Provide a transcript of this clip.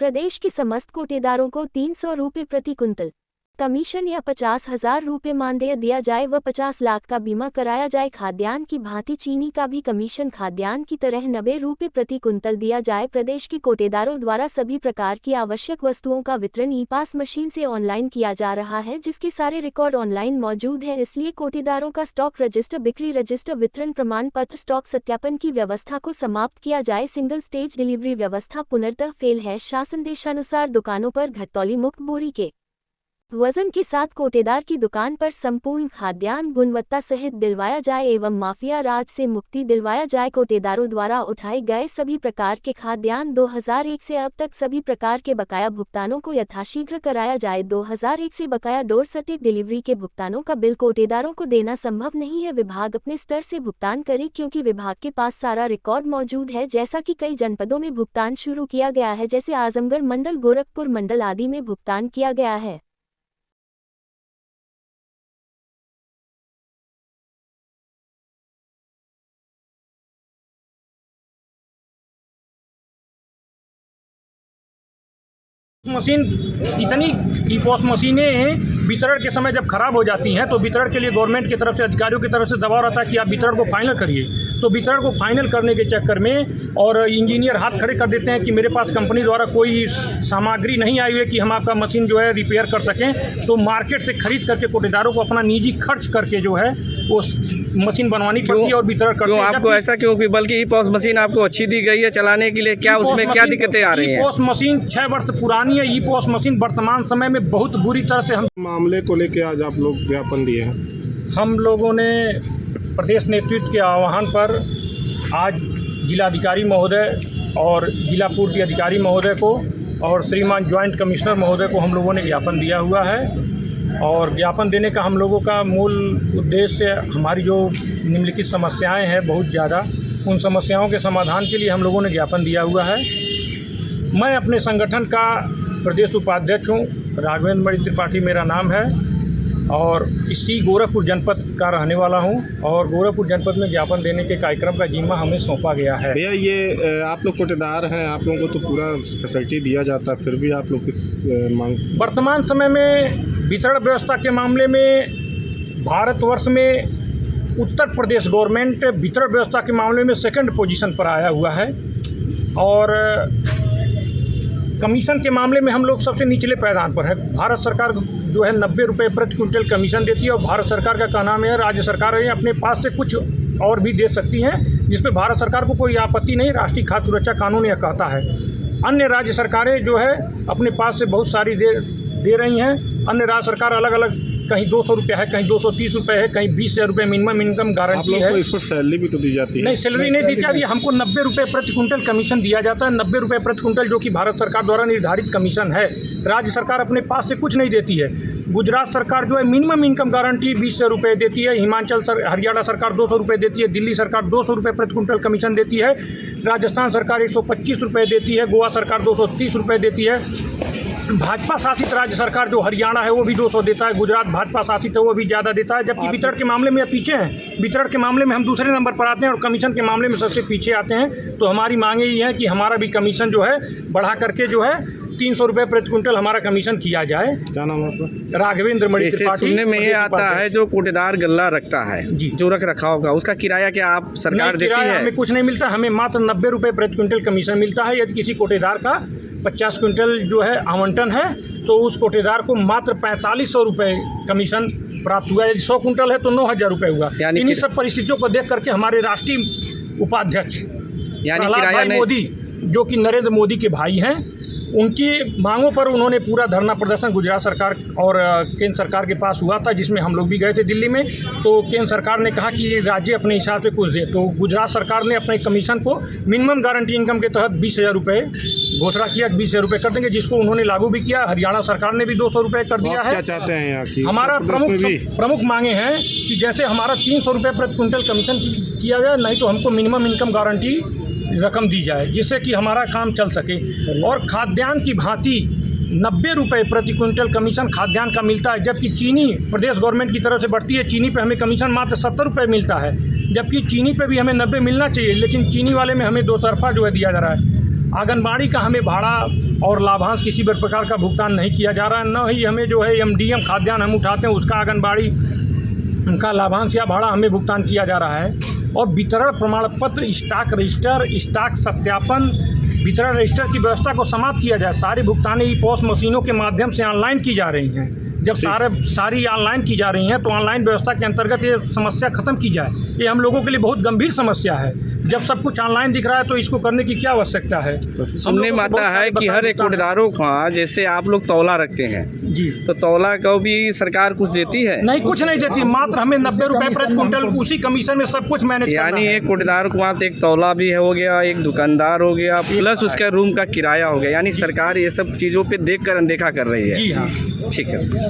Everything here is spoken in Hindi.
प्रदेश के समस्त कोटेदारों को 300 रुपये प्रति कुंतल कमीशन या 50,000 रुपये मानदेय दिया जाए व 50 लाख का बीमा कराया जाए। खाद्यान्न की भांति चीनी का भी कमीशन खाद्यान्न की तरह 90 रुपये प्रति कुंतल दिया जाए। प्रदेश के कोटेदारों द्वारा सभी प्रकार की आवश्यक वस्तुओं का वितरण ई पास मशीन से ऑनलाइन किया जा रहा है, जिसके सारे रिकॉर्ड ऑनलाइन मौजूद है। इसलिए कोटेदारों का स्टॉक रजिस्टर, बिक्री रजिस्टर, वितरण प्रमाण पत्र, स्टॉक सत्यापन की व्यवस्था को समाप्त किया जाए। सिंगल स्टेज डिलीवरी व्यवस्था पूर्णतः फेल है। शासनादेशानुसार दुकानों पर घटतौली मुक्त बोरी के वजन के साथ कोटेदार की दुकान पर संपूर्ण खाद्यान्न गुणवत्ता सहित दिलवाया जाए एवं माफिया राज से मुक्ति दिलवाया जाए। कोटेदारों द्वारा उठाए गए सभी प्रकार के खाद्यान्न 2001 से अब तक सभी प्रकार के बकाया भुगतानों को यथाशीघ्र कराया जाए। 2001 से बकाया डोर स्टेप डिलीवरी के भुगतानों का बिल कोटेदारों को देना संभव नहीं है। विभाग अपने स्तर से भुगतान करे, क्योंकि विभाग के पास सारा रिकॉर्ड मौजूद है। जैसा कि कई जनपदों में भुगतान शुरू किया गया है, जैसे आजमगढ़ मंडल, गोरखपुर मंडल आदि में भुगतान किया गया है। मशीन इतनी ई पॉस मशीनें वितरण के समय जब खराब हो जाती हैं तो वितरण के लिए गवर्नमेंट की तरफ से, अधिकारियों की तरफ से दबाव रहता है कि आप वितरण को फाइनल करिए। तो वितरण को फाइनल करने के चक्कर में और इंजीनियर हाथ खड़े कर देते हैं कि मेरे पास कंपनी द्वारा कोई सामग्री नहीं आई है कि हम आपका मशीन जो है रिपेयर कर सकें। तो मार्केट से खरीद करके कोटेदारों को अपना निजी खर्च करके जो है वो मशीन बनवानी पड़ती है और वितरण करते हैं। आपको ऐसा क्यों? बल्कि ई पॉस मशीन आपको अच्छी दी गई है चलाने के लिए, क्या उसमें क्या दिक्कतें आ रही हैं? ई पॉस मशीन 6 वर्ष पुरानी है। ई पॉस मशीन वर्तमान समय में बहुत बुरी तरह से, हम मामले को लेकर आज आप लोग ज्ञापन दिए हैं। हम लोगों ने प्रदेश नेतृत्व के आह्वान पर आज जिलाधिकारी महोदय और जिला पूर्ति अधिकारी महोदय को और श्रीमान ज्वाइंट कमिश्नर महोदय को हम लोगों ने ज्ञापन दिया हुआ है। और ज्ञापन देने का हम लोगों का मूल उद्देश्य, हमारी जो निम्नलिखित समस्याएं हैं बहुत ज़्यादा, उन समस्याओं के समाधान के लिए हम लोगों ने ज्ञापन दिया हुआ है। मैं अपने संगठन का प्रदेश उपाध्यक्ष हूँ, राघवेंद्र मणि त्रिपाठी मेरा नाम है और इसी गोरखपुर जनपद का रहने वाला हूँ। और गोरखपुर जनपद में ज्ञापन देने के कार्यक्रम का जिम्मा हमें सौंपा गया है। भैया, ये आप लोग कोटेदार हैं, आप लोगों को तो पूरा फैसिलिटी दिया जाता है, फिर भी आप लोग किस मांग? वर्तमान समय में वितरण व्यवस्था के मामले में भारतवर्ष में उत्तर प्रदेश गवर्नमेंट वितरण व्यवस्था के मामले में सेकंड पोजीशन पर आया हुआ है। और कमीशन के मामले में हम लोग सबसे निचले पायदान पर है। भारत सरकार जो है 90 रुपये प्रति क्विंटल कमीशन देती है और भारत सरकार का कहना है राज्य सरकार अपने पास से कुछ और भी दे सकती हैं, जिसपे भारत सरकार को कोई आपत्ति नहीं। राष्ट्रीय खाद्य सुरक्षा कानून यह कहता है। अन्य राज्य सरकारें जो है अपने पास से बहुत सारी दे रही हैं। अन्य राज्य सरकार अलग अलग, कहीं 200 रुपये है, कहीं 230 रुपये है, कहीं 20,000 रुपये मिनिमम इनकम गारंटी है। इस पर सैलरी भी तो दी जाती है? नहीं, सैलरी नहीं दी जाती है। हमको 90 रुपये प्रति क्विंटल कमीशन दिया जाता है। 90 रुपये प्रति क्विंटल जो कि भारत सरकार द्वारा निर्धारित कमीशन है। राज्य सरकार अपने पास से कुछ नहीं देती है। गुजरात सरकार जो है मिनिमम इनकम गारंटी 20,000 रुपये देती है। हरियाणा सरकार 200 रुपये देती है। दिल्ली सरकार 200 रुपये प्रति क्विंटल कमीशन देती है। राजस्थान सरकार 125 रुपये देती है। गोवा सरकार 230 रुपये देती है। भाजपा शासित राज्य सरकार जो हरियाणा है वो भी 200 देता है। गुजरात भाजपा शासित है वो भी ज़्यादा देता है। जबकि वितरण के मामले में पीछे हैं। वितरण के मामले में हम दूसरे नंबर पर आते हैं और कमीशन के मामले में सबसे पीछे आते हैं। तो हमारी मांगे ये है कि हमारा भी कमीशन जो है बढ़ा करके जो है 300 रुपये प्रति क्विंटल हमारा कमीशन किया जाए। क्या नाम है आपका? राघवेंद्र मणि त्रिपाठी। सुनने में ये आता है जो कोटेदार गल्ला रखता है जी, जो रख रखाव का, उसका किराया क्या आप सरकार देती है? हमें कुछ नहीं मिलता। हमें मात्र 90 रुपये प्रति क्विंटल कमीशन मिलता है। यदि किसी कोटेदार का 50 क्विंटल जो है आवंटन है तो उस कोटेदार को मात्र 4500 रुपये कमीशन प्राप्त हुआ। यदि 100 क्विंटल है तो 9,000 रुपये हुआ। इन्हीं सब परिस्थितियों को देख करके हमारे राष्ट्रीय उपाध्यक्ष प्रहलाद मोदी, जो कि नरेंद्र मोदी के भाई हैं, उनकी मांगों पर उन्होंने पूरा धरना प्रदर्शन गुजरात सरकार और केंद्र सरकार के पास हुआ था, जिसमें हम लोग भी गए थे दिल्ली में। तो केंद्र सरकार ने कहा कि राज्य अपने हिसाब से कुछ दे। तो गुजरात सरकार ने अपने कमीशन को मिनिमम गारंटी इनकम के तहत 20,000 रुपये घोषणा किया, 20,000 रुपये कर देंगे, जिसको उन्होंने लागू भी किया। हरियाणा सरकार ने भी 200 रुपये कर दिया है। क्या चाहते हैं यहाँ की? हमारा प्रमुख मांगे हैं कि जैसे हमारा 300 रुपये प्रति क्विंटल कमीशन किया जाए, नहीं तो हमको मिनिमम इनकम गारंटी रकम दी जाए, जिससे कि हमारा काम चल सके। और खाद्यान्न की भांति 90 रुपये प्रति क्विंटल कमीशन खाद्यान्न का मिलता है, जबकि चीनी प्रदेश गवर्नमेंट की तरफ से बढ़ती है। चीनी पे हमें कमीशन मात्र 70 रुपये मिलता है, जबकि चीनी पे भी हमें 90 मिलना चाहिए, लेकिन चीनी वाले में हमें दो तरफा जो है दिया जा रहा है। आंगनबाड़ी का हमें भाड़ा और लाभांश किसी भी प्रकार का भुगतान नहीं किया जा रहा है। न ही हमें जो है MDM खाद्यान्न हम उठाते हैं उसका आंगनबाड़ी उनका लाभांश या भाड़ा हमें भुगतान किया जा रहा है। और वितरण प्रमाण पत्र, स्टॉक रजिस्टर, स्टॉक सत्यापन, वितरण रजिस्टर की व्यवस्था को समाप्त किया जाए। सारी भुगतानें ई-पॉस मशीनों के माध्यम से ऑनलाइन की जा रही हैं। जब सारी ऑनलाइन की जा रही हैं तो ऑनलाइन व्यवस्था के अंतर्गत ये समस्या खत्म की जाए। ये हम लोगों के लिए बहुत गंभीर समस्या है। जब सब कुछ ऑनलाइन दिख रहा है तो इसको करने की क्या आवश्यकता है। सुनने में आता है कि हर एक कोटेदारों का, जैसे आप लोग तौला रखते हैं जी, तो तौला को भी सरकार कुछ देती है? नहीं, कुछ नहीं देती। मात्र हमें 90 रुपये प्रति क्विंटल उसी कमीशन में सब कुछ मैनेज करना यानी है। एक कोटेदार को वहाँ एक तौला भी हो गया, एक दुकानदार हो गया, प्लस उसका रूम का किराया हो गया। यानी सरकार ये सब चीज़ों पे देख कर अनदेखा कर रही है। जी हाँ। ठीक है।